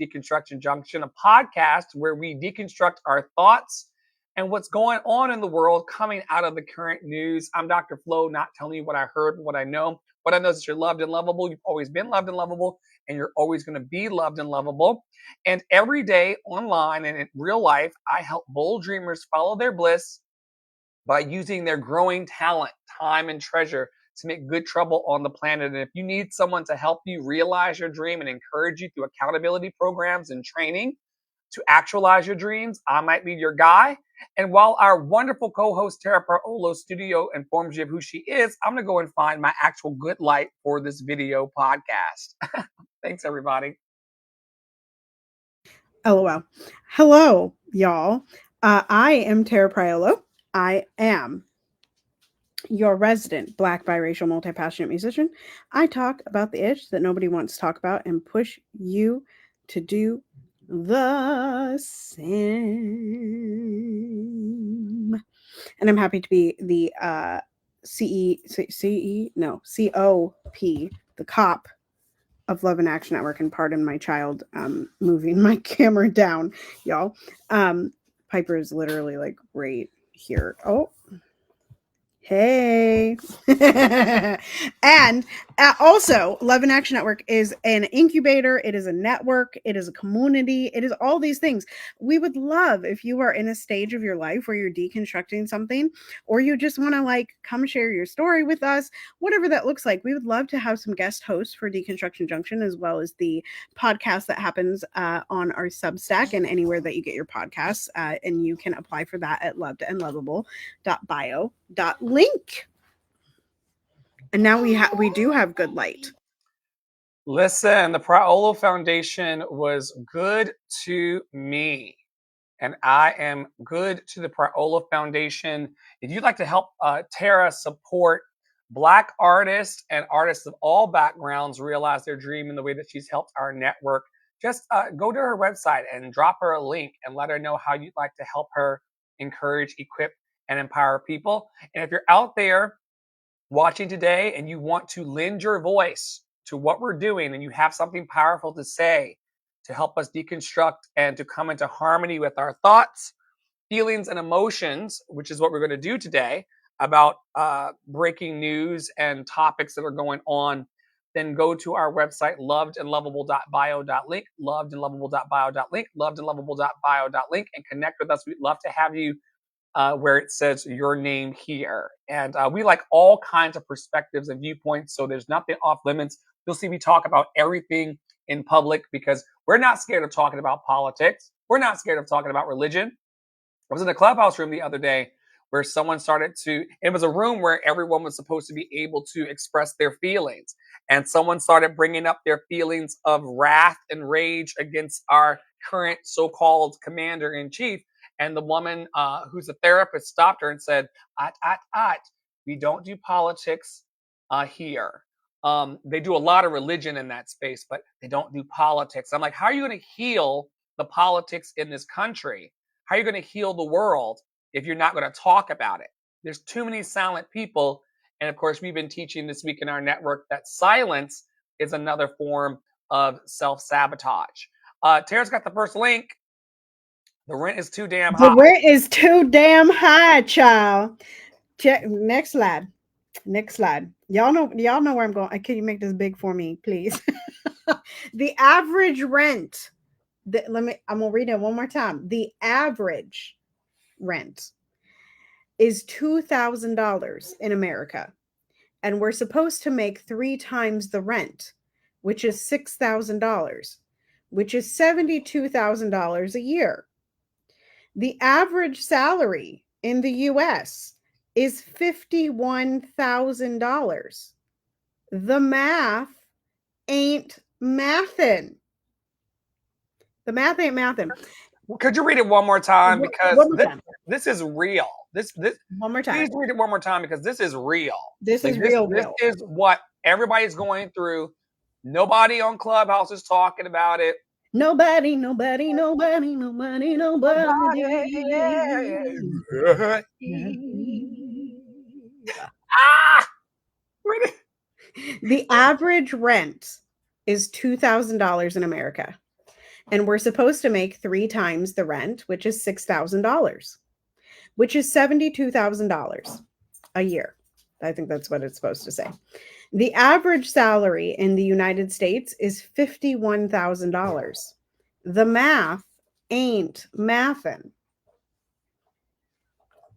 Deconstruction Junction, a podcast where we deconstruct our thoughts and what's going on in the world coming out of the current news. I'm Dr. Flo, not telling you what I heard, what I know. What I know is that you're loved and lovable. You've always been loved and lovable, and you're always going to be loved and lovable. And every day online and in real life, I help bold dreamers follow their bliss by using their growing talent, time, and treasure to make good trouble on the planet. And if you need someone to help you realize your dream and encourage you through accountability programs and training to actualize your dreams, I might be your guy. And while our wonderful co-host Tara Parolo Studio informs you of who she is, I'm going to go and find my actual good light for this video podcast. Thanks, everybody. LOL. Hello, y'all. I am Tara Priolo. I am your resident Black biracial multi-passionate musician. I talk about the itch that nobody wants to talk about and push you to do the same. And I'm happy to be the COP, the cop of Love and Action Network, and pardon my child moving my camera down, y'all. Piper is literally like right here. Oh, hey. And also, Love and Action Network is an incubator. It is a network. It is a community. It is all these things. We would love if you are in a stage of your life where you're deconstructing something, or you just want to like come share your story with us, whatever that looks like. We would love to have some guest hosts for Deconstruction Junction, as well as the podcast that happens on our Substack and anywhere that you get your podcasts. And you can apply for that at lovedandlovable.bio.link. And now we do have good light. Listen, the Paolo Foundation was good to me, and I am good to the Paolo Foundation. If you'd like to help Tara support Black artists and artists of all backgrounds realize their dream in the way that she's helped our network, just go to her website and drop her a link and let her know how you'd like to help her encourage, equip, and empower people. And if you're out there watching today and you want to lend your voice to what we're doing and you have something powerful to say to help us deconstruct and to come into harmony with our thoughts, feelings, and emotions, which is what we're going to do today about breaking news and topics that are going on, then go to our website, lovedandlovable.bio.link, lovedandlovable.bio.link, lovedandlovable.bio.link, and connect with us. We'd love to have you where it says your name here. And we like all kinds of perspectives and viewpoints, so there's nothing off limits. You'll see me talk about everything in public because we're not scared of talking about politics. We're not scared of talking about religion. I was in a clubhouse room the other day where someone started to, it was a room where everyone was supposed to be able to express their feelings. And someone started bringing up their feelings of wrath and rage against our current so-called commander-in-chief. And the woman who's a therapist stopped her and said, we don't do politics here. They do a lot of religion in that space, but they don't do politics. I'm like, how are you going to heal the politics in this country? How are you going to heal the world if you're not going to talk about it? There's too many silent people. And of course, we've been teaching this week in our network that silence is another form of self-sabotage. Tara's got the first link. The rent is too damn high. The rent is too damn high, child. Check next slide. Next slide. Y'all know where I'm going. Can you make this big for me, please? The average rent. I'm gonna read it one more time. The average rent is $2,000 in America, and we're supposed to make 3 times the rent, which is $6,000, which is $72,000 a year. The average salary in the U.S. is $51,000. The math ain't mathin'. The math ain't mathin'. Could you read it one more time? Because this is real. This one more time. Please read it one more time because this is real. This is real. This is what everybody's going through. Nobody on Clubhouse is talking about it. Nobody. Ah, the average rent is $2,000 in America. And we're supposed to make 3 times the rent, which is $6,000, which is $72,000 a year. I think that's what it's supposed to say. The average salary in the United States is $51,000. The math ain't mathin'.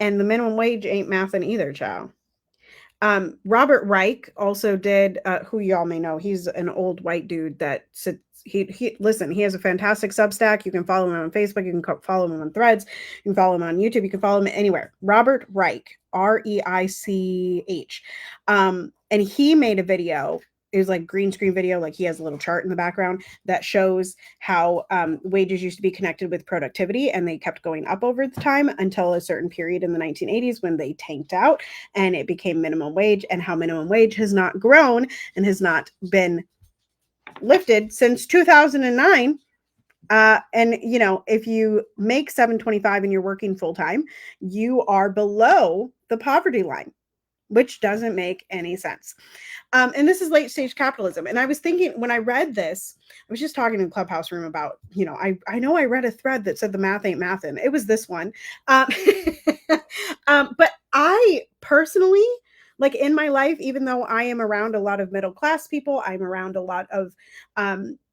And the minimum wage ain't mathin' either, child. Robert Reich also did, who y'all may know. He's an old white dude that sits. Listen. He has a fantastic Substack. You can follow him on Facebook. You can follow him on Threads. You can follow him on YouTube. You can follow him anywhere. Robert Reich, Reich, and he made a video. It was like green screen video. Like he has a little chart in the background that shows how wages used to be connected with productivity, and they kept going up over the time until a certain period in the 1980s when they tanked out and it became minimum wage, and how minimum wage has not grown and has not been lifted since 2009. And you know, if you make $725 and you're working full time, you are below the poverty line, which doesn't make any sense. And this is late stage capitalism. And I was thinking when I read this, I was just talking in Clubhouse room about, you know, I know I read a thread that said the math ain't mathin'. It was this one. But I personally, like in my life, even though I am around a lot of middle class people, I'm around a lot of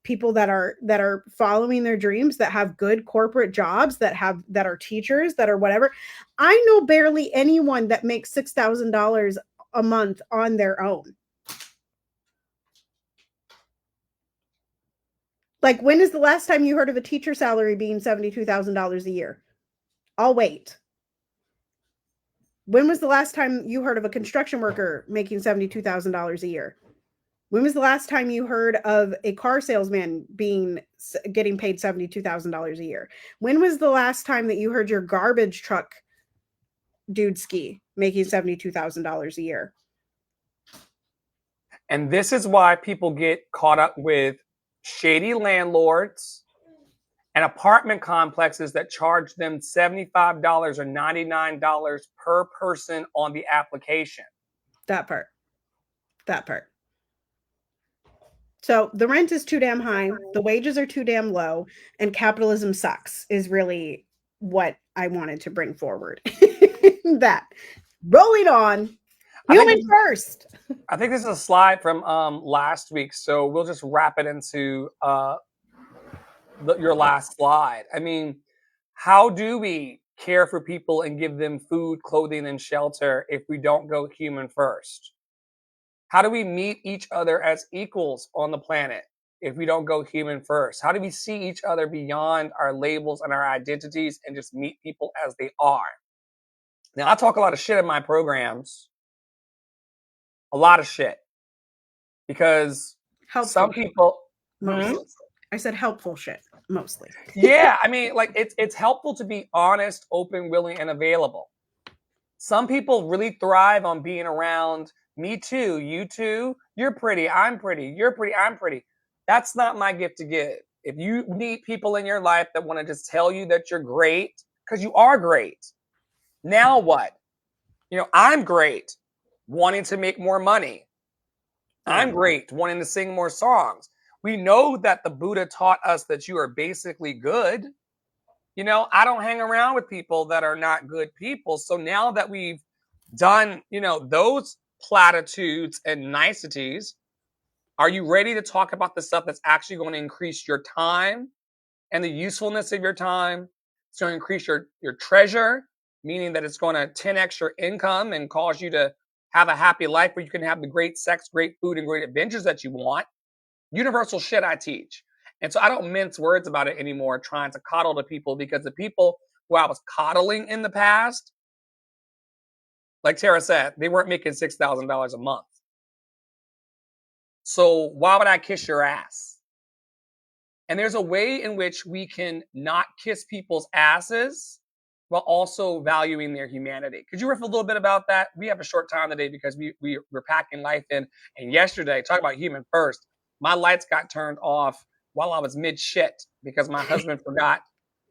people that are following their dreams, that have good corporate jobs, that are teachers, that are whatever. I know barely anyone that makes $6,000 a month on their own. Like, when is the last time you heard of a teacher salary being $72,000 a year? I'll wait. When was the last time you heard of a construction worker making $72,000 a year? When was the last time you heard of a car salesman getting paid $72,000 a year? When was the last time that you heard your garbage truck dude ski making $72,000 a year? And this is why people get caught up with shady landlords and apartment complexes that charge them $75 or $99 per person on the application. That part. So the rent is too damn high, the wages are too damn low, and capitalism sucks is really what I wanted to bring forward. That. Rolling on. Human first. I think this is a slide from last week, so we'll just wrap it into your last slide. I mean, how do we care for people and give them food, clothing, and shelter if we don't go human first? How do we meet each other as equals on the planet if we don't go human first? How do we see each other beyond our labels and our identities and just meet people as they are? Now, I talk a lot of shit in my programs. A lot of shit. Because some people... I said helpful shit, mostly. Yeah, I mean, like, it's helpful to be honest, open, willing, and available. Some people really thrive on being around me too, you too, you're pretty, I'm pretty, you're pretty, I'm pretty. That's not my gift to give. If you meet people in your life that want to just tell you that you're great, because you are great, now what? You know, I'm great, wanting to make more money. I'm great, wanting to sing more songs. We know that the Buddha taught us that you are basically good. You know, I don't hang around with people that are not good people. So now that we've done, you know, those platitudes and niceties, are you ready to talk about the stuff that's actually going to increase your time and the usefulness of your time? It's going to increase your treasure, meaning that it's going to 10x your income and cause you to have a happy life where you can have the great sex, great food, and great adventures that you want. Universal shit I teach. And so I don't mince words about it anymore, trying to coddle the people, because the people who I was coddling in the past, like Tara said, they weren't making $6,000 a month. So why would I kiss your ass? And there's a way in which we can not kiss people's asses while also valuing their humanity. Could you riff a little bit about that? We have a short time today because we're packing life in. And yesterday, talk about human first, my lights got turned off while I was mid shit because my husband forgot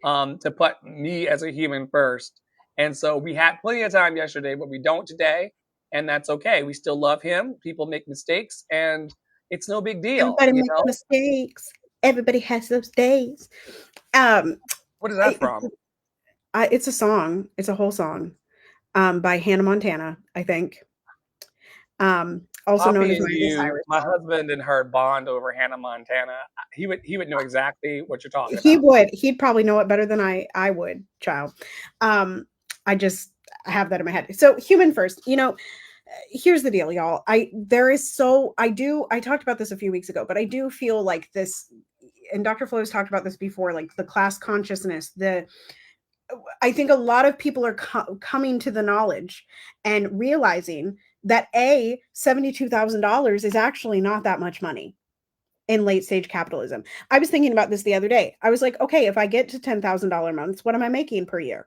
to put me as a human first. And so we had plenty of time yesterday, but we don't today. And that's okay. We still love him. People make mistakes, and it's no big deal. Everybody makes mistakes. Everybody has those days. Um, What is that from? it's a song. It's a whole song by Hannah Montana, I think. Also known Poppy as and Miley you, Cyrus. my husband and her bond over Hannah Montana. He would know exactly what you're talking He about. would. He'd probably know it better than I would, child. I just have that in my head. So human first. Here's the deal, y'all. I talked about this a few weeks ago, but I do feel like this, and Dr. Flo has talked about this before, like the class consciousness, I think a lot of people are coming to the knowledge and realizing that $72,000 is actually not that much money in late stage capitalism. I was thinking about this the other day. I was like, okay, if I get to $10,000 months, what am I making per year?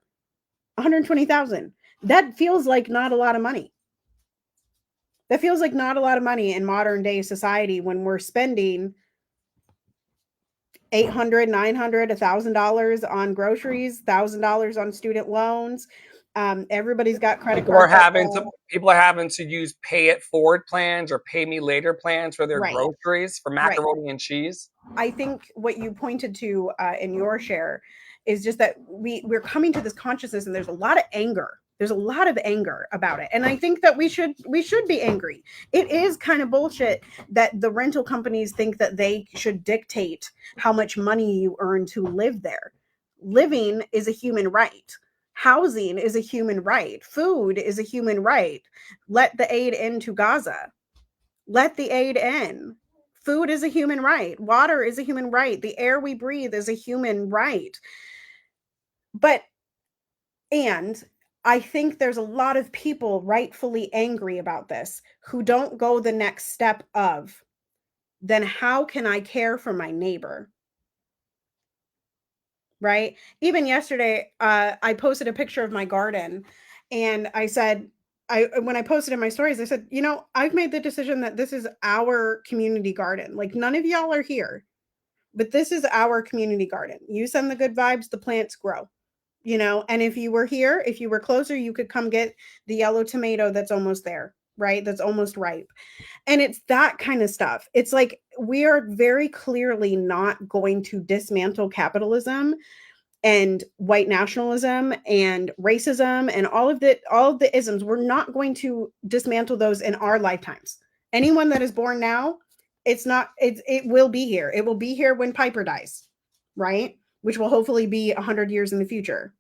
120,000. That feels like not a lot of money. That feels like not a lot of money in modern day society when we're spending 800, 900, $1,000 on groceries, $1,000 on student loans. Everybody's got credit People are card debt. having to people are having to use pay it forward plans or pay me later plans for their Right, groceries for right. macaroni and cheese. I think what you pointed to in your share is just that we're coming to this consciousness, and there's a lot of anger. There's a lot of anger about it, and I think that we should be angry. It is kind of bullshit that the rental companies think that they should dictate how much money you earn to live there. Living is a human right. Housing is a human right. Food is a human right. Let the aid into Gaza. Let the aid in. Food is a human right. Water is a human right. The air we breathe is a human right. But, and I think there's a lot of people rightfully angry about this who don't go the next step of, then how can I care for my neighbor? Right? Even yesterday, I posted a picture of my garden, and I said, when I posted in my stories, I said, I've made the decision that this is our community garden. Like, none of y'all are here, but this is our community garden. You send the good vibes, the plants grow. And if you were here, if you were closer, you could come get the yellow tomato that's almost there, right? That's almost ripe. And it's that kind of stuff. It's like we are very clearly not going to dismantle capitalism and white nationalism and racism and all of the isms. We're not going to dismantle those in our lifetimes. Anyone that is born now, it will be here. It will be here when Piper dies, right? Which will hopefully be 100 years in the future.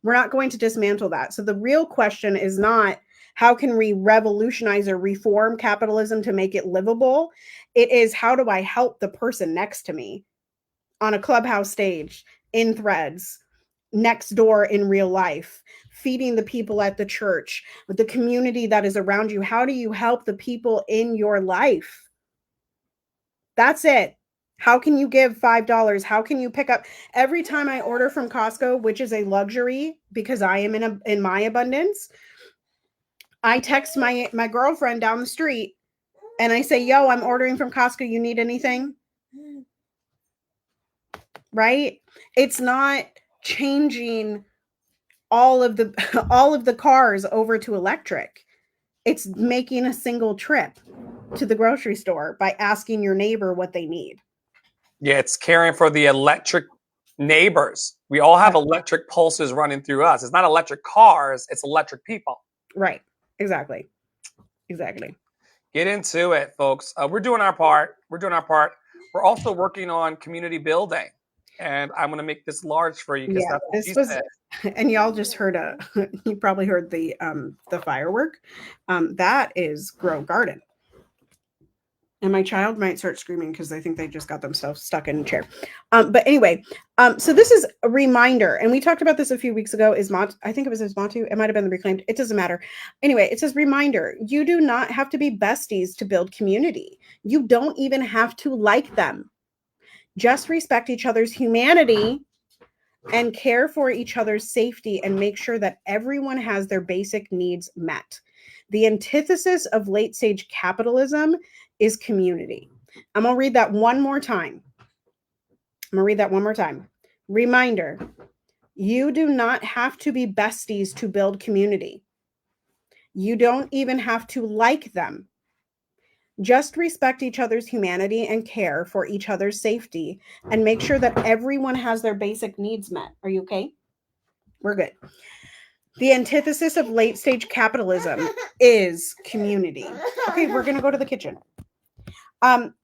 We're not going to dismantle that. So the real question is not how can we revolutionize or reform capitalism to make it livable? It is how do I help the person next to me on a Clubhouse stage, in Threads, next door in real life, feeding the people at the church, the community that is around you? How do you help the people in your life? That's it. How can you give $5? How can you pick up every time I order from Costco, which is a luxury because I am in my abundance? I text my girlfriend down the street and I say, "Yo, I'm ordering from Costco. You need anything?" Right? It's not changing all of the all of the cars over to electric. It's making a single trip to the grocery store by asking your neighbor what they need. Yeah, it's caring for the electric neighbors. We all have electric pulses running through us. It's not electric cars, it's electric people. Right. Exactly. Exactly. Get into it, folks. We're doing our part. We're doing our part. We're also working on community building. And I'm going to make this large for you because Yeah, that's what this she was, said. and y'all just heard you probably heard the firework. That is Grow Garden. And my child might start screaming because they think they just got themselves stuck in a chair. But anyway, so this is a reminder, and we talked about this a few weeks ago. I think it was Ismatu. It might have been the Reclaimed. It doesn't matter. Anyway, it says reminder: you do not have to be besties to build community. You don't even have to like them. Just respect each other's humanity and care for each other's safety and make sure that everyone has their basic needs met. The antithesis of late stage capitalism is community. I'm going to read that one more time. Reminder: you do not have to be besties to build community. You don't even have to like them. Just respect each other's humanity and care for each other's safety and make sure that everyone has their basic needs met. Are you okay? We're good. The antithesis of late stage capitalism is community. Okay, we're going to go to the kitchen. Um,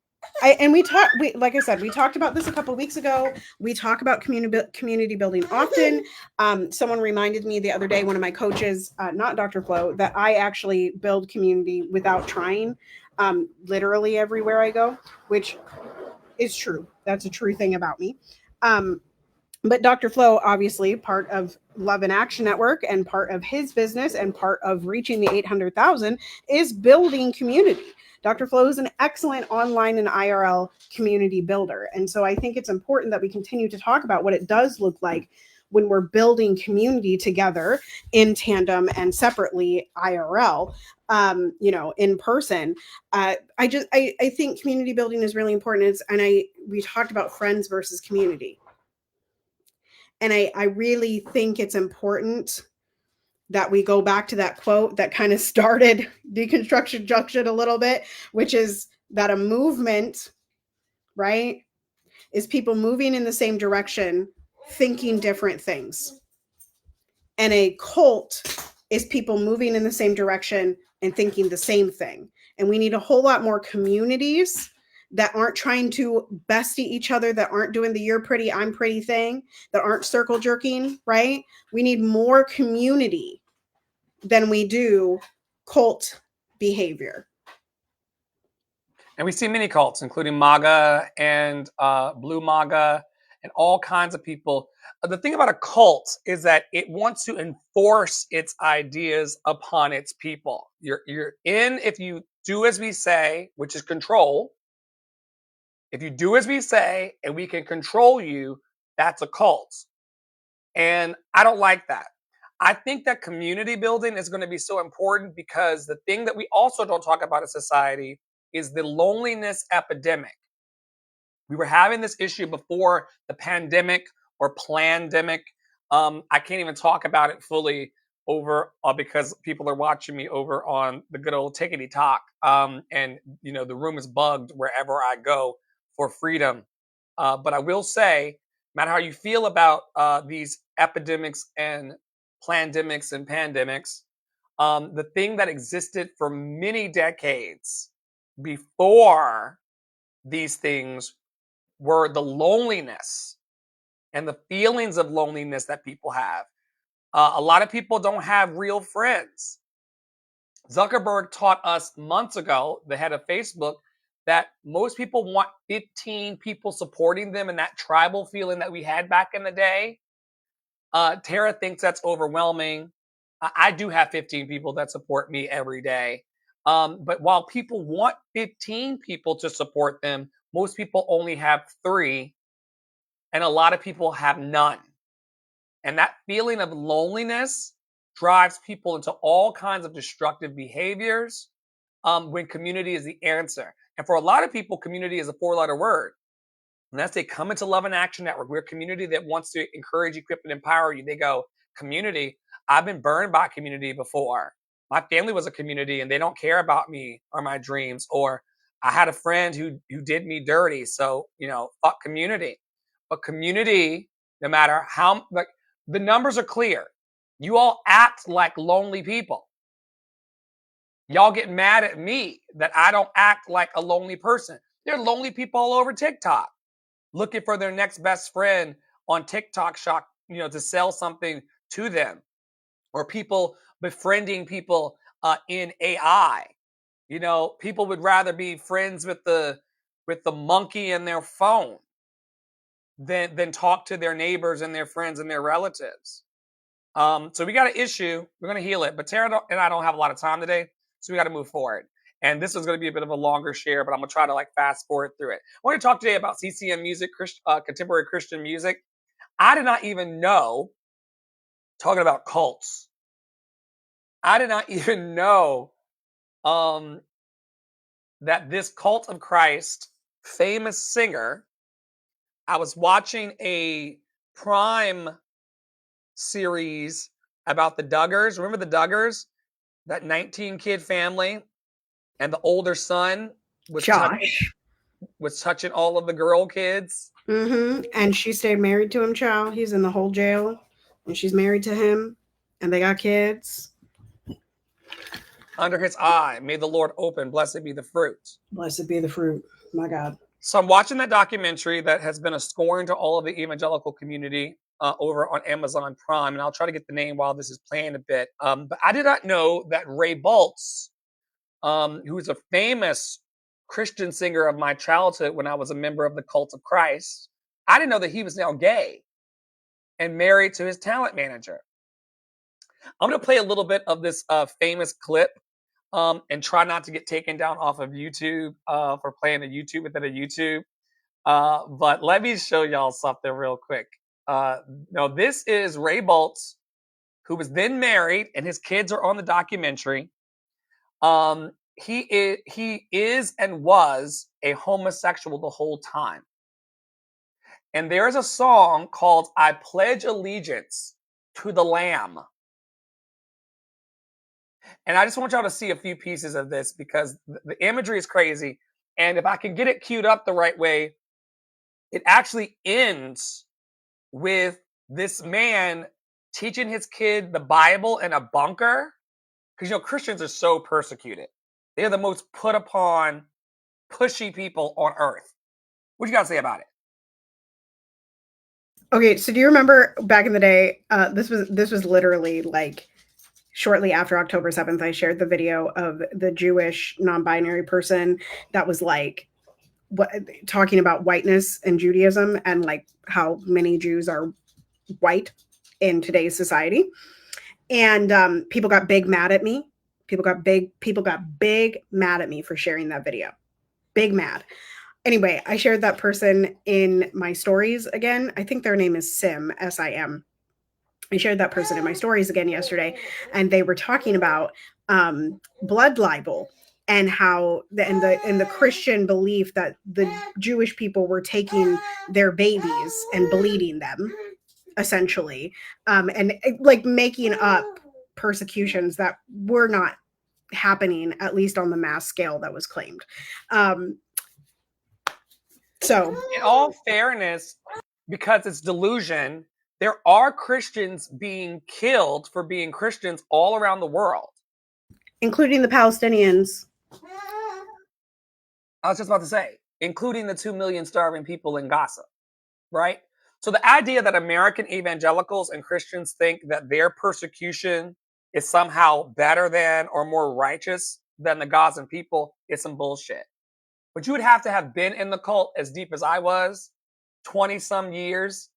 like I said, we talked about this a couple of weeks ago. We talk about community building often. Someone reminded me the other day, one of my coaches, not Dr. Flo, that I actually build community without trying, literally everywhere I go, which is true. That's a true thing about me. But Dr. Flo, obviously, part of Love and Action Network and part of his business and part of reaching the 800,000 is building community. Dr. Flo is an excellent online and IRL community builder. And so I think it's important that we continue to talk about what it does look like when we're building community together in tandem and separately IRL, in person. I think community building is really important. We talked about friends versus community. And I really think it's important that we go back to that quote that kind of started Deconstruction Junction a little bit, which is that a movement, right, is people moving in the same direction, thinking different things. And a cult is people moving in the same direction and thinking the same thing. And we need a whole lot more communities that aren't trying to bestie each other, that aren't doing the you're pretty, I'm pretty thing, that aren't circle jerking, right? We need more community than we do cult behavior. And we see many cults, including MAGA and Blue MAGA and all kinds of people. The thing about a cult is that it wants to enforce its ideas upon its people. You're in if you do as we say, which is control. If you do as we say and we can control you, that's a cult. And I don't like that. I think that community building is going to be so important because the thing that we also don't talk about in society is the loneliness epidemic. We were having this issue before the pandemic or plandemic. I can't even talk about it fully over because people are watching me over on the good old Tickety Talk. And the room is bugged wherever I go for freedom. But I will say, no matter how you feel about these epidemics and plandemics and pandemics, the thing that existed for many decades before these things were the loneliness and the feelings of loneliness that people have. A lot of people don't have real friends. Zuckerberg taught us months ago, the head of Facebook, that most people want 15 people supporting them and that tribal feeling that we had back in the day. Tara thinks that's overwhelming. I do have 15 people that support me every day. But while people want 15 people to support them, most people only have 3, and a lot of people have none. And that feeling of loneliness drives people into all kinds of destructive behaviors when community is the answer. And for a lot of people, community is a 4-letter word. And that's they come into Love and Action Network. We're a community that wants to encourage, equip, and empower you. They go, community, I've been burned by community before. My family was a community and they don't care about me or my dreams. Or I had a friend who did me dirty. So, fuck community. But community, no matter how, like, the numbers are clear. You all act like lonely people. Y'all get mad at me that I don't act like a lonely person. There are lonely people all over TikTok looking for their next best friend on TikTok Shop, to sell something to them, or people befriending people in AI. People would rather be friends with the monkey in their phone than talk to their neighbors and their friends and their relatives. So we got an issue. We're going to heal it. But Tara and I don't have a lot of time today, so we got to move forward. And this is going to be a bit of a longer share, but I'm going to try to fast forward through it. I want to talk today about CCM music, contemporary Christian music. I did not even know, talking about cults, I did not even know that this Cult of Christ famous singer, I was watching a Prime series about the Duggars. Remember the Duggars? That 19-kid family and the older son was touching Josh. all of the girl kids. And she stayed married to him, child. He's in the whole jail, and she's married to him, and they got kids. Under his eye, may the Lord open, blessed be the fruit. Blessed be the fruit. My God. So I'm watching that documentary that has been a scorn to all of the evangelical community over on Amazon Prime, and I'll try to get the name while this is playing a bit. But I did not know that Ray Baltz, who is a famous Christian singer of my childhood when I was a member of the Cult of Christ, I didn't know that he was now gay and married to his talent manager. I'm going to play a little bit of this famous clip and try not to get taken down off of YouTube for playing a YouTube within a YouTube. But let me show y'all something real quick. Now, this is Ray Baltz, who was then married, and his kids are on the documentary. He is and was a homosexual the whole time. And there is a song called I Pledge Allegiance to the Lamb. And I just want y'all to see a few pieces of this because the imagery is crazy. And if I can get it queued up the right way, it actually ends with this man teaching his kid the Bible in a bunker. Because, Christians are so persecuted. They're the most put upon, pushy people on earth. What you got to say about it? Okay, so do you remember back in the day, this was literally like shortly after October 7th, I shared the video of the Jewish non-binary person that was like talking about whiteness and Judaism and like how many Jews are white in today's society. And people got big mad at me. People got big mad at me for sharing that video. Big mad. Anyway, I shared that person in my stories again. I think their name is Sim, S-I-M. I shared that person in my stories again yesterday, and they were talking about blood libel and how the Christian belief that the Jewish people were taking their babies and bleeding them, essentially, and like making up persecutions that were not happening, at least on the mass scale that was claimed. So, in all fairness, because it's delusion, there are Christians being killed for being Christians all around the world, including the Palestinians. I was just about to say, including the 2 million starving people in Gaza, right? So the idea that American evangelicals and Christians think that their persecution is somehow better than or more righteous than the Gazan people is some bullshit. But you would have to have been in the cult as deep as I was, 20 some years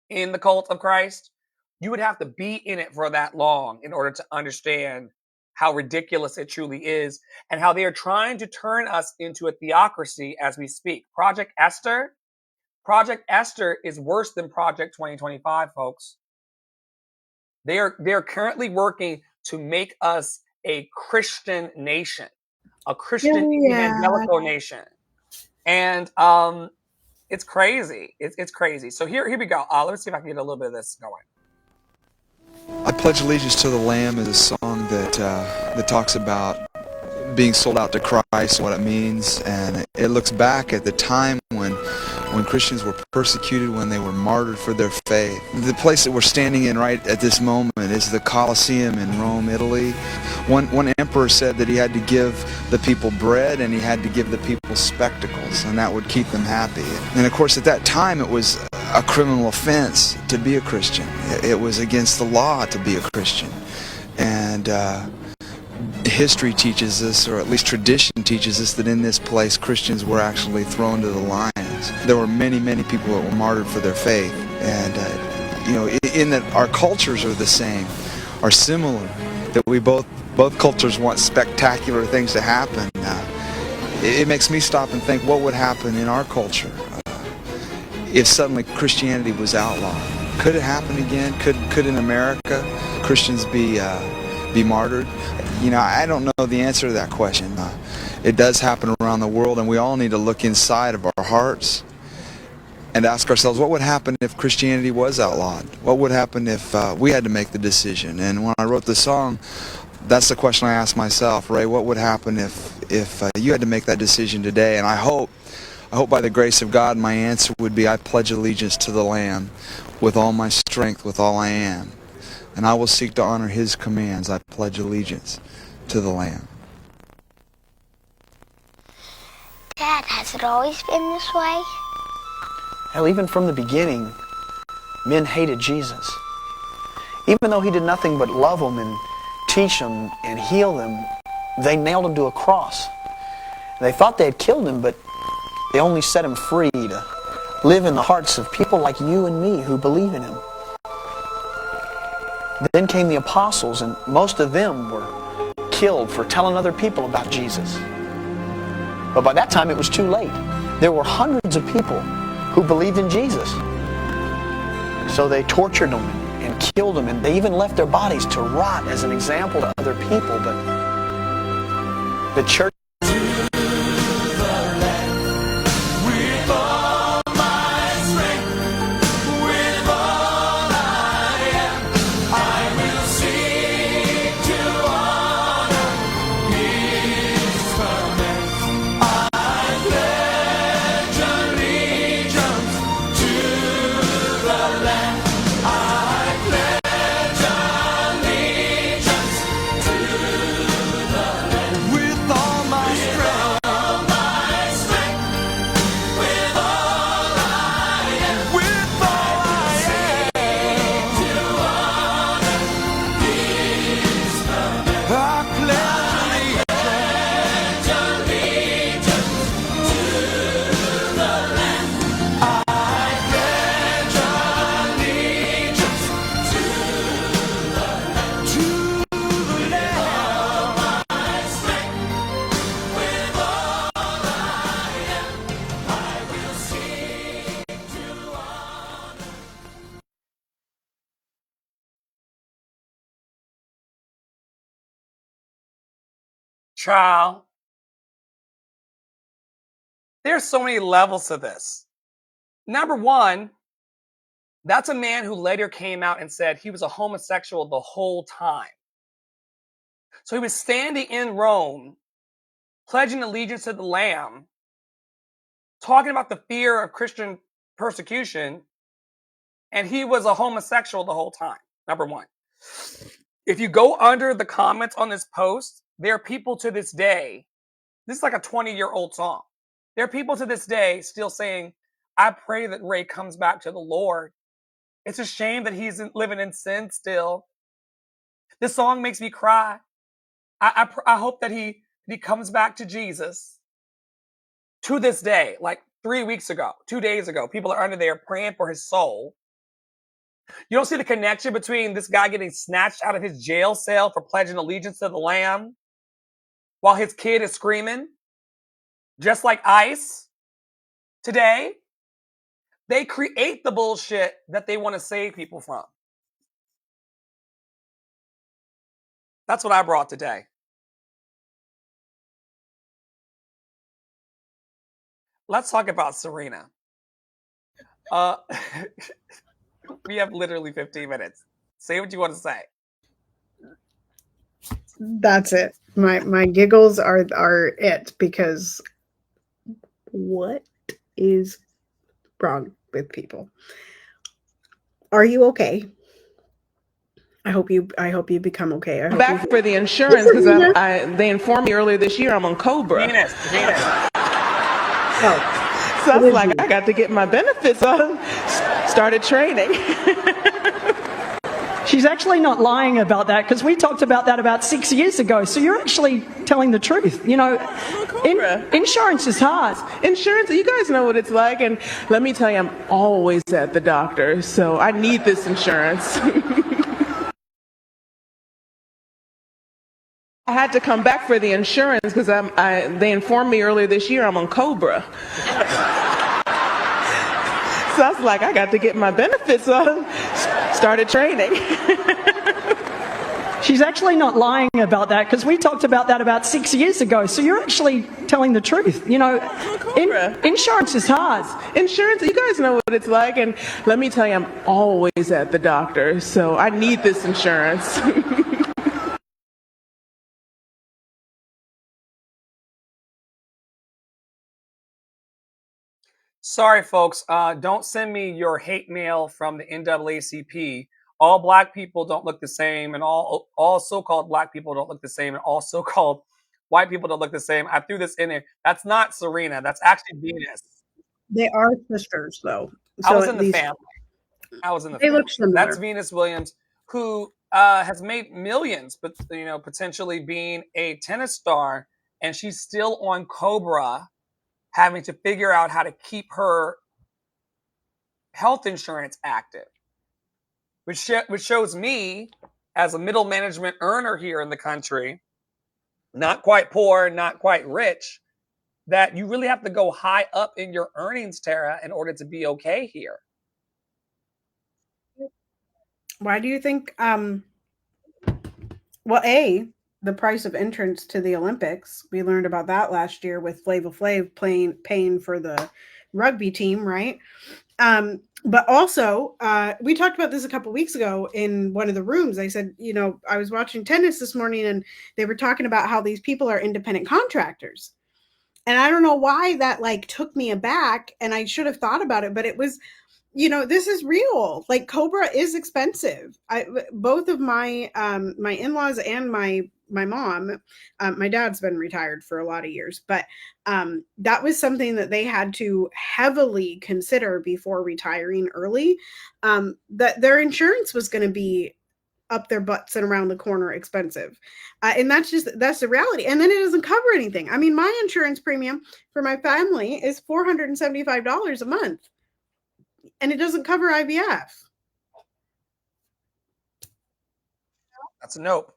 in the cult of Christ. You would have to be in it for that long in order to understand how ridiculous it truly is and how they are trying to turn us into a theocracy as we speak. Project Esther is worse than Project 2025, folks. They're currently working to make us a Christian nation, a Christian evangelical nation. And it's crazy. It's crazy. So here we go. Let me see if I can get a little bit of this going. I Pledge Allegiance to the Lamb is a song that talks about being sold out to Christ, what it means, and it looks back at the time when Christians were persecuted, when they were martyred for their faith. The place that we're standing in right at this moment is the Colosseum in Rome, Italy. One emperor said that he had to give the people bread and he had to give the people spectacles, and that would keep them happy. And of course, at that time, it was a criminal offense to be a Christian. It was against the law to be a Christian. And history teaches us, or at least tradition teaches us, that in this place Christians were actually thrown to the lions. There were many people that were martyred for their faith, and in that our cultures are the same, are similar, that we both cultures want spectacular things to happen. It makes me stop and think, what would happen in our culture if suddenly Christianity was outlawed? Could it happen again? Could in America Christians be martyred? I don't know the answer to that question. It does happen around the world, and we all need to look inside of our hearts and ask ourselves, what would happen if Christianity was outlawed? What would happen if we had to make the decision? And when I wrote the song, that's the question I asked myself, Ray, what would happen if if you had to make that decision today. And I hope by the grace of God, my answer would be, I pledge allegiance to the Lamb with all my strength, with all I am. And I will seek to honor His commands. I pledge allegiance to the Lamb. Dad, has it always been this way? Hell, even from the beginning, men hated Jesus. Even though He did nothing but love them and teach them and heal them, they nailed Him to a cross. They thought they had killed Him, but they only set Him free to live in the hearts of people like you and me who believe in Him. Then came the apostles, and most of them were killed for telling other people about Jesus. But by that time it was too late. There were hundreds of people who believed in Jesus. So they tortured them and killed them, and they even left their bodies to rot as an example to other people. But the church Child, there's so many levels to this. Number one, that's a man who later came out and said he was a homosexual the whole time. So he was standing in Rome, pledging allegiance to the Lamb, talking about the fear of Christian persecution, and he was a homosexual the whole time. Number one. If you go under the comments on this post, there are people to this day, this is like a 20-year-old song. There are people to this day still saying, I pray that Ray comes back to the Lord. It's a shame that he's living in sin still. This song makes me cry. I hope that he comes back to Jesus. To this day, like 3 weeks ago, 2 days ago, people are under there praying for his soul. You don't see the connection between this guy getting snatched out of his jail cell for pledging allegiance to the Lamb while his kid is screaming, just like ICE today. They create the bullshit that they want to save people from. That's what I brought today. Let's talk about Serena. We have literally 15 minutes. Say what you want to say. That's it. My giggles are it, because what is wrong with people? Are you okay? I hope you become okay. Back for the insurance, because they informed me earlier this year I'm on Cobra. Venus. Oh. So I was like, I got to get my benefits on. Started training. She's actually not lying about that, because we talked about that about 6 years ago. So you're actually telling the truth. You know, insurance is hard. Insurance, you guys know what it's like. And let me tell you, I'm always at the doctor. So I need this insurance. I had to come back for the insurance because they informed me earlier this year I'm on Cobra. So I was like, I got to get my benefits on. Started training. She's actually not lying about that, because we talked about that about 6 years ago. So you're actually telling the truth. You know, insurance is hard. Insurance, you guys know what it's like. And let me tell you, I'm always at the doctor. So I need this insurance. Sorry, folks. Don't send me your hate mail from the NAACP. All black people don't look the same, and all so-called black people don't look the same, and all so-called white people don't look the same. I threw this in there. That's not Serena. That's actually Venus. They are sisters, though. I So was at in the least family. I was in the they family. look similar. That's Venus Williams, who has made millions, but potentially being a tennis star, and she's still on Cobra, having to figure out how to keep her health insurance active, which shows me, as a middle management earner here in the country, not quite poor, not quite rich, that you really have to go high up in your earnings, Tara, in order to be okay here. Why do you think? Well, the price of entrance to the Olympics. We learned about that last year with Flava Flav paying for the rugby team, right? But also, we talked about this a couple weeks ago in one of the rooms. I said, I was watching tennis this morning, and they were talking about how these people are independent contractors. And I don't know why that took me aback, and I should have thought about it, but it was, this is real. Like, Cobra is expensive. Both of my my in-laws and my mom, my dad's been retired for a lot of years, but that was something that they had to heavily consider before retiring early, that their insurance was going to be up their butts and around the corner expensive. And that's the reality. And then it doesn't cover anything. I mean, my insurance premium for my family is $475 a month, and it doesn't cover IVF. That's a nope.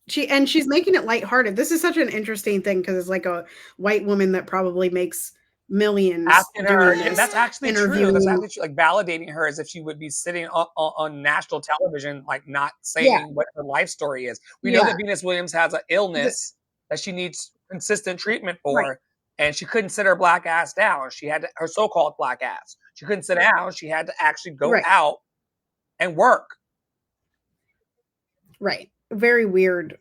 She's making it lighthearted. This is such an interesting thing because it's like a white woman that probably makes millions asking her, and that's actually true. That's actually validating her as if she would be sitting on national television, not saying what her life story is. We know that Venus Williams has an illness that she needs consistent treatment for, and she couldn't sit her black ass down. She had her so-called black ass. She couldn't sit down. She had to actually go out and work. Right. Very weird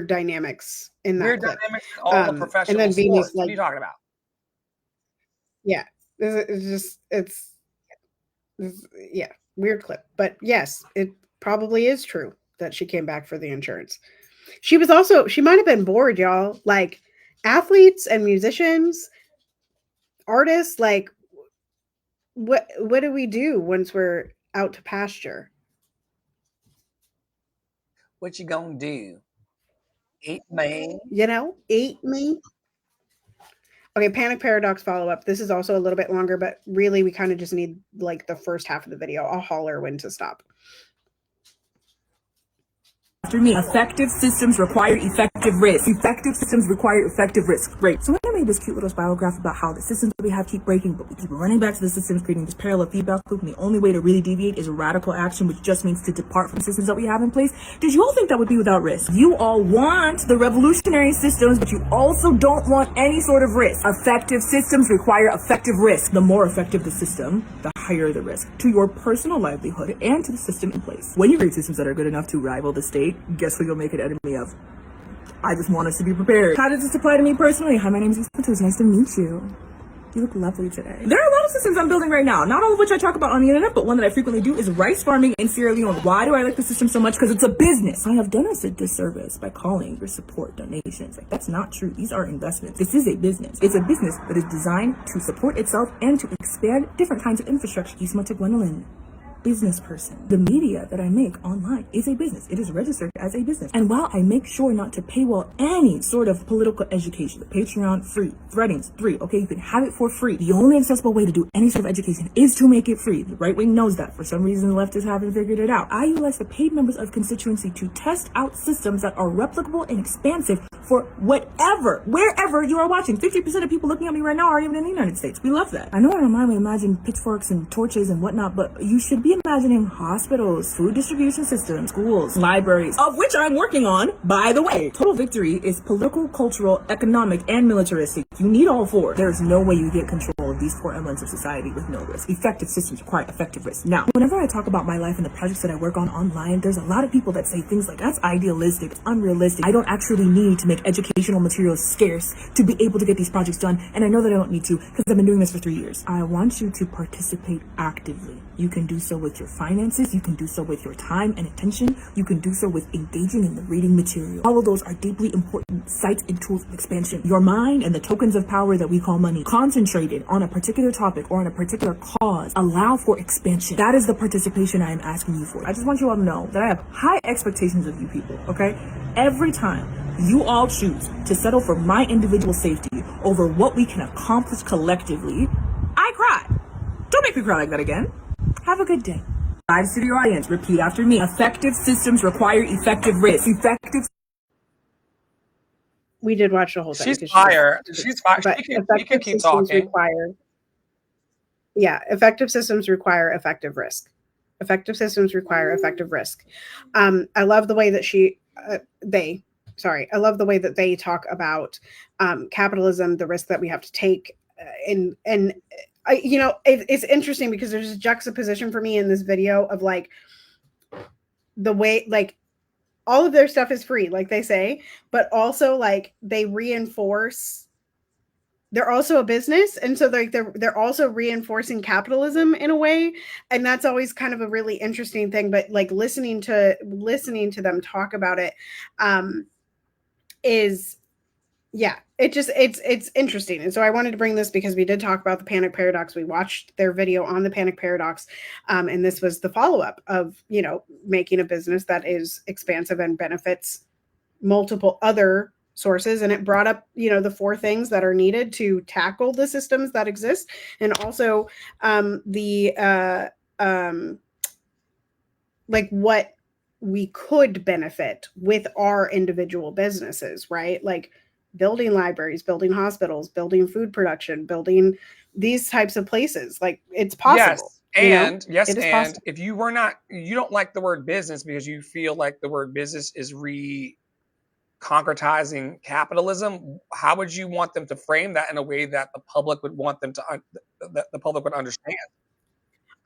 dynamics in that. Weird clip. dynamics in all the professional and then sports. Venus, What are you talking about? Yeah, it's weird clip. But yes, it probably is true that she came back for the insurance. She might have been bored, y'all. Like, athletes and musicians, artists, what do we do once we're out to pasture? What you gonna do? Eat me? Eat me? Okay, Panic Paradox follow-up. This is also a little bit longer, but really we kind of just need the first half of the video. I'll holler when to stop. After me, effective systems require effective risk. Effective systems require effective risk. Great. So when I made this cute little spiral graph about how the systems that we have keep breaking, but we keep running back to the systems, creating this parallel feedback loop, and the only way to really deviate is radical action, which just means to depart from systems that we have in place. Did you all think that would be without risk? You all want the revolutionary systems, but you also don't want any sort of risk. Effective systems require effective risk. The more effective the system, the higher the risk to your personal livelihood and to the system in place. When you create systems that are good enough to rival the state, guess what you'll make an enemy of? I just want us to be prepared. How does this apply to me personally? Hi, my name is Lisa. It's nice to meet you. You look lovely today. There are a lot of systems I'm building right now, not all of which I talk about on the internet, but one that I frequently do is rice farming in Sierra Leone. Why do I like the system so much? Because it's a business. I have done us a disservice by calling your support donations. That's not true. These are investments. This is a business. It's a business that is designed to support itself and to expand different kinds of infrastructure. Use much Gwendolyn. Business person. The media that I make online is a business. It is registered as a business. And while I make sure not to paywall any sort of political education, the Patreon free, Threadings free, okay, you can have it for free. The only accessible way to do any sort of education is to make it free. The right wing knows that. For some reason, the leftists haven't figured it out. I utilize the paid members of constituency to test out systems that are replicable and expansive for wherever you are watching. 50% of people looking at me right now aren't even in the United States. We love that. I know in our mind we imagine pitchforks and torches and whatnot, but you should be imagining hospitals, food distribution systems, schools, libraries, of which I'm working on, by the way. Total Victory is political, cultural, economic, and militaristic. You need all four. There's no way you get control of these 4 elements of society with no risk. Effective systems require effective risk. Now, whenever I talk about my life and the projects that I work on online, there's a lot of people that say things like, that's idealistic, it's unrealistic. I don't actually need to make educational materials scarce to be able to get these projects done. And I know that I don't need to because I've been doing this for 3 years. I want you to participate actively. You can do so with your finances. You can do so with your time and attention. You can do so with engaging in the reading material. All of those are deeply important sites and tools of expansion. Your mind and the tokens of power that we call money, concentrated on a particular topic or on a particular cause, allow for expansion. That is the participation I am asking you for. I just want you all to know that I have high expectations of you people, okay? Every time you all choose to settle for my individual safety over what we can accomplish collectively, I cry. Don't make me cry like that again. Have a good day. Live studio audience, repeat after me. Effective systems require effective risk. We did watch the whole thing. She's fire. She's fire. But She can effective keep systems talking. effective systems require effective risk. Effective systems require effective risk. I love the way that I love the way that they talk about capitalism, the risk that we have to take, it's interesting because there's a juxtaposition for me in this video of like the way like all of their stuff is free, like they say, but also like they reinforce they're also a business, and so they're also reinforcing capitalism in a way, and that's always kind of a really interesting thing. But like listening to them talk about it is it's interesting. And so I wanted to bring this because we did talk about the panic paradox. We watched their video on the panic paradox, and this was the follow-up of making a business that is expansive and benefits multiple other sources. And it brought up the 4 things that are needed to tackle the systems that exist, and also like what we could benefit with our individual businesses, right? Like building libraries, building hospitals, building food production, building these types of places. Like it's possible. And possible. if you don't like the word business because you feel like the word business is concretizing capitalism, how would you want them to frame that in a way that the public would want them to that the public would understand?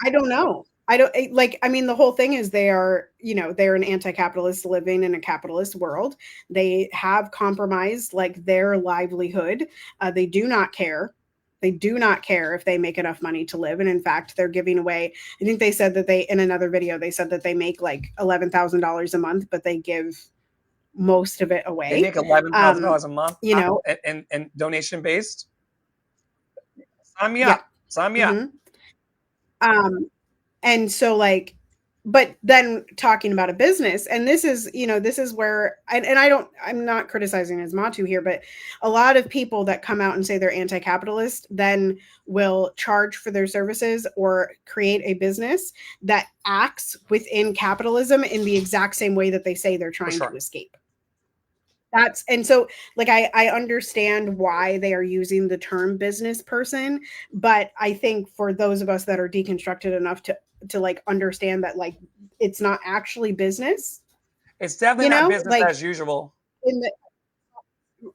I don't know. The whole thing is they're an anti-capitalist living in a capitalist world. They have compromised like their livelihood. They do not care. They do not care if they make enough money to live. And in fact, they're giving away, I think they said that in another video, they said that they make like $11,000 a month, but they give most of it away. They make $11,000 a month, and donation based. Sign me up. Sign me up. And so like, but then talking about a business, and this is where, I'm not criticizing Asmatu here, but a lot of people that come out and say they're anti-capitalist then will charge for their services or create a business that acts within capitalism in the exact same way that they say they're trying to escape. And so like I understand why they are using the term business person, but I think for those of us that are deconstructed enough to like understand that like it's not actually business. It's definitely not business like, as usual.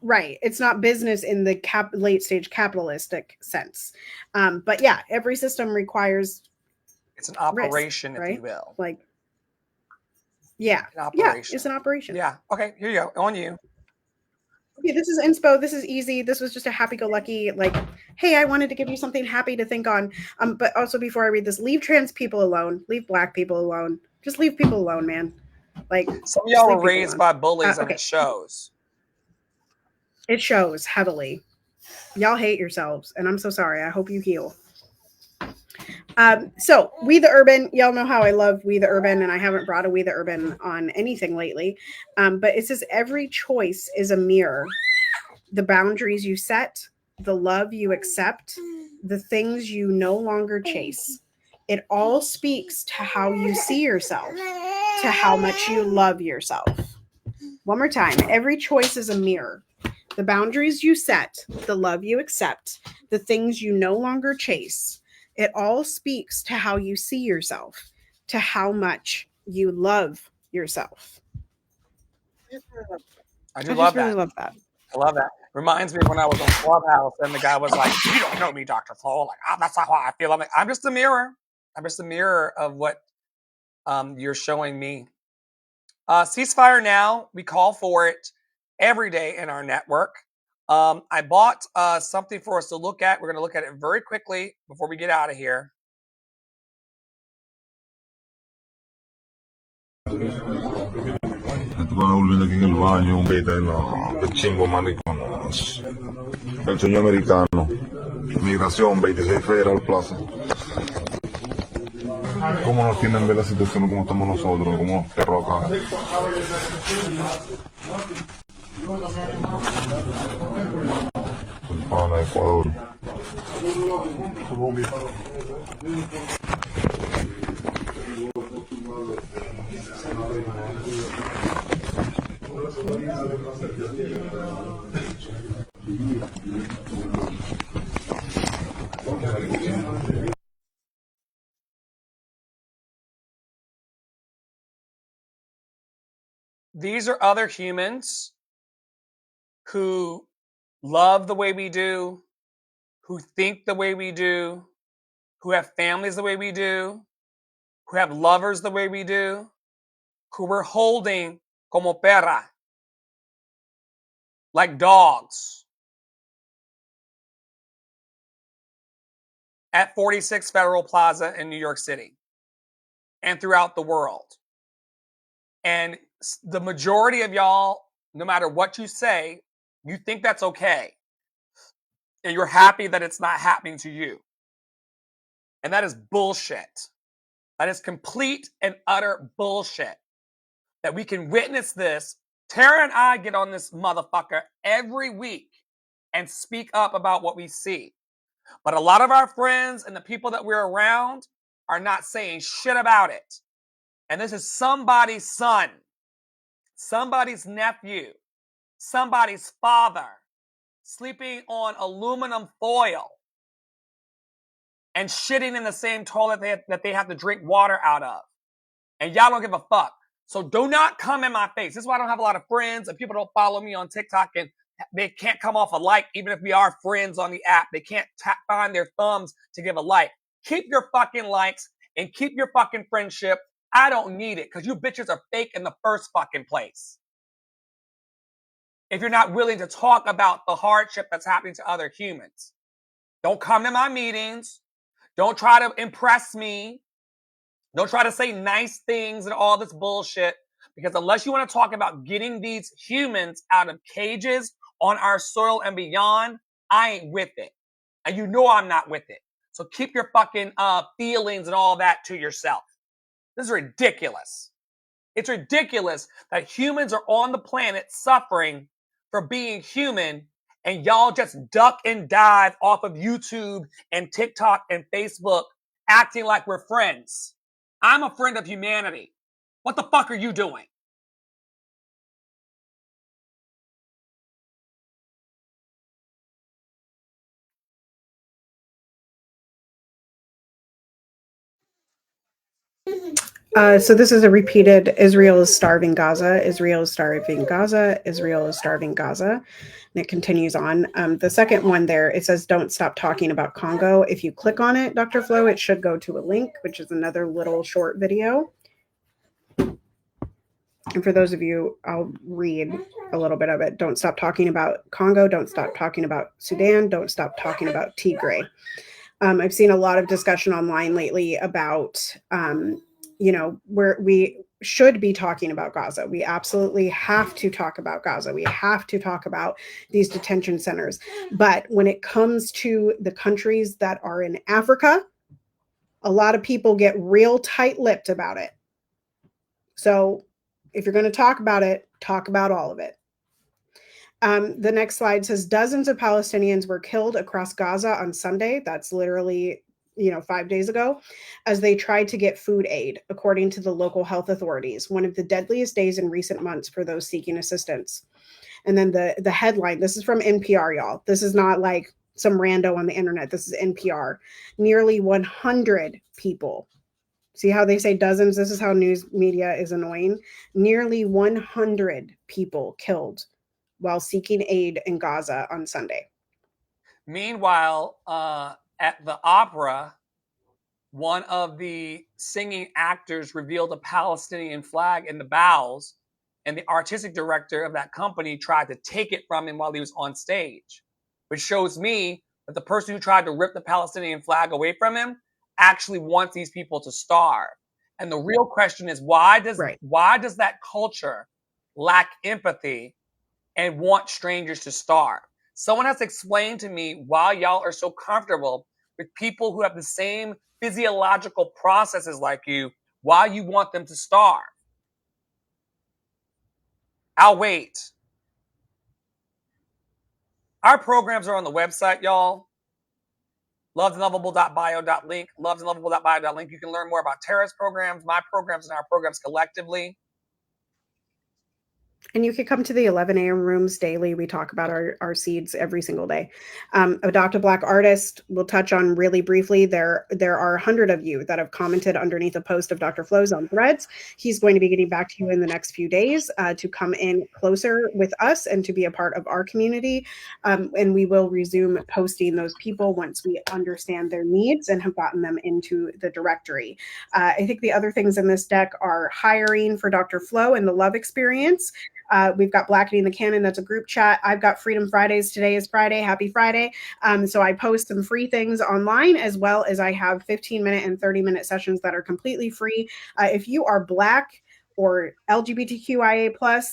Right. It's not business in the late stage capitalistic sense. But yeah, every system requires it's an operation, risk, right? If you will. Like it's an operation. Yeah. Okay, here you go. On you. Okay, this is inspo. This is easy. This was just a happy-go-lucky, like, hey, I wanted to give you something happy to think on. But also before I read this, leave trans people alone. Leave Black people alone. Just leave people alone, man. Like some of y'all were raised by bullies and it shows. It shows heavily. Y'all hate yourselves, and I'm so sorry. I hope you heal. So We the Urban, y'all know how I love We the Urban, and I haven't brought a We the Urban on anything lately. But it says every choice is a mirror. The boundaries you set, the love you accept, the things you no longer chase. It all speaks to how you see yourself, to how much you love yourself. One more time. Every choice is a mirror. The boundaries you set, the love you accept, the things you no longer chase. It all speaks to how you see yourself, to how much you love yourself. I do love that. Really love that. I love that. Reminds me of when I was on Clubhouse and the guy was like, "You don't know me, Dr. Flo." Like, oh, that's not how I feel. I'm like, I'm just a mirror. I'm just a mirror of what you're showing me. Ceasefire now. We call for it every day in our network. I bought something for us to look at. We're going to look at it very quickly before we get out of here. Volviendo aquí en el baño, no, el chingo mariconas. El sueño americano. Migración, 26 Federal Plaza. ¿Cómo nos tienen ver la situación como estamos nosotros, como perros acá? Para Ecuador. These are other humans who love the way we do, who think the way we do, who have families the way we do, who have lovers the way we do, who we're holding como perra, like dogs, at 46 Federal Plaza in New York City and throughout the world. And the majority of y'all, no matter what you say, you think that's okay. And you're happy that it's not happening to you. And that is bullshit. That is complete and utter bullshit. That we can witness this. Tara and I get on this motherfucker every week and speak up about what we see. But a lot of our friends and the people that we're around are not saying shit about it. And this is somebody's son, somebody's nephew, somebody's father sleeping on aluminum foil and shitting in the same toilet that they have to drink water out of. And y'all don't give a fuck. So do not come in my face. This is why I don't have a lot of friends and people don't follow me on TikTok and they can't come off a like even if we are friends on the app. They can't find their thumbs to give a like. Keep your fucking likes and keep your fucking friendship. I don't need it because you bitches are fake in the first fucking place. If you're not willing to talk about the hardship that's happening to other humans. Don't come to my meetings. Don't try to impress me. Don't try to say nice things and all this bullshit. Because unless you want to talk about getting these humans out of cages on our soil and beyond, I ain't with it. And you know I'm not with it. So keep your fucking feelings and all that to yourself. This is ridiculous. It's ridiculous that humans are on the planet suffering for being human and y'all just duck and dive off of YouTube and TikTok and Facebook acting like we're friends. I'm a friend of humanity. What the fuck are you doing? So this is a repeated, Israel is starving Gaza, Israel is starving Gaza, Israel is starving Gaza. And it continues on. The second one there, it says, don't stop talking about Congo. If you click on it, Dr. Flo, it should go to a link, which is another little short video. And for those of you, I'll read a little bit of it. Don't stop talking about Congo. Don't stop talking about Sudan. Don't stop talking about Tigray. I've seen a lot of discussion online lately about, where we should be talking about Gaza. We absolutely have to talk about Gaza. We have to talk about these detention centers. But when it comes to the countries that are in Africa, a lot of people get real tight-lipped about it. So if you're going to talk about it, talk about all of it. The next slide says dozens of Palestinians were killed across Gaza on Sunday. That's literally, 5 days ago, as they tried to get food aid, according to the local health authorities. One of the deadliest days in recent months for those seeking assistance. And then the headline, this is from NPR, y'all. This is not like some rando on the internet. This is NPR. Nearly 100 people. See how they say dozens? This is how news media is annoying. Nearly 100 people killed while seeking aid in Gaza on Sunday. Meanwhile, at the opera, one of the singing actors revealed a Palestinian flag in the bows, and the artistic director of that company tried to take it from him while he was on stage, which shows me that the person who tried to rip the Palestinian flag away from him actually wants these people to starve. And the real question is, why does that culture lack empathy and want strangers to starve? Someone has to explain to me why y'all are so comfortable with people who have the same physiological processes like you, why you want them to starve. I'll wait. Our programs are on the website, y'all. lovedandlovable.bio.link, lovedandlovable.bio.link. You can learn more about Tara's programs, my programs, and our programs collectively. And you can come to the 11 a.m. rooms daily. We talk about our seeds every single day. Adopt a Black Artist, we'll touch on really briefly. There are 100 of you that have commented underneath a post of Dr. Flo's on Threads. He's going to be getting back to you in the next few days to come in closer with us and to be a part of our community. And we will resume posting those people once we understand their needs and have gotten them into the directory. I think the other things in this deck are hiring for Dr. Flo and the Love Experience. We've got Blackening the Canon. That's a group chat. I've got Freedom Fridays. Today is Friday. Happy Friday. So I post some free things online, as well as I have 15-minute and 30-minute sessions that are completely free. If you are Black or LGBTQIA+,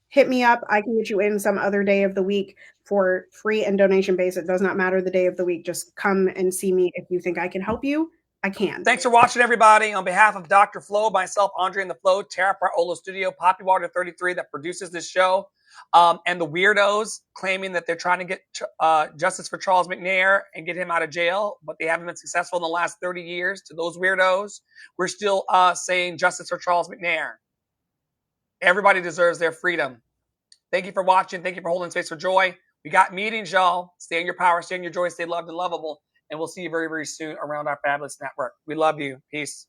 hit me up. I can get you in some other day of the week for free and donation based. It does not matter the day of the week. Just come and see me. If you think I can help you, I can. Thanks for watching, everybody. On behalf of Dr. Flo, myself, Andre and the Flo, Tara Paraolo Studio, Poppy Water 33 that produces this show, and the weirdos claiming that they're trying to get justice for Charles McNair and get him out of jail, but they haven't been successful in the last 30 years. To those weirdos, we're still saying justice for Charles McNair. Everybody deserves their freedom. Thank you for watching. Thank you for holding space for joy. We got meetings, y'all. Stay in your power, stay in your joy, stay loved and lovable. And we'll see you very, very soon around our fabulous network. We love you. Peace.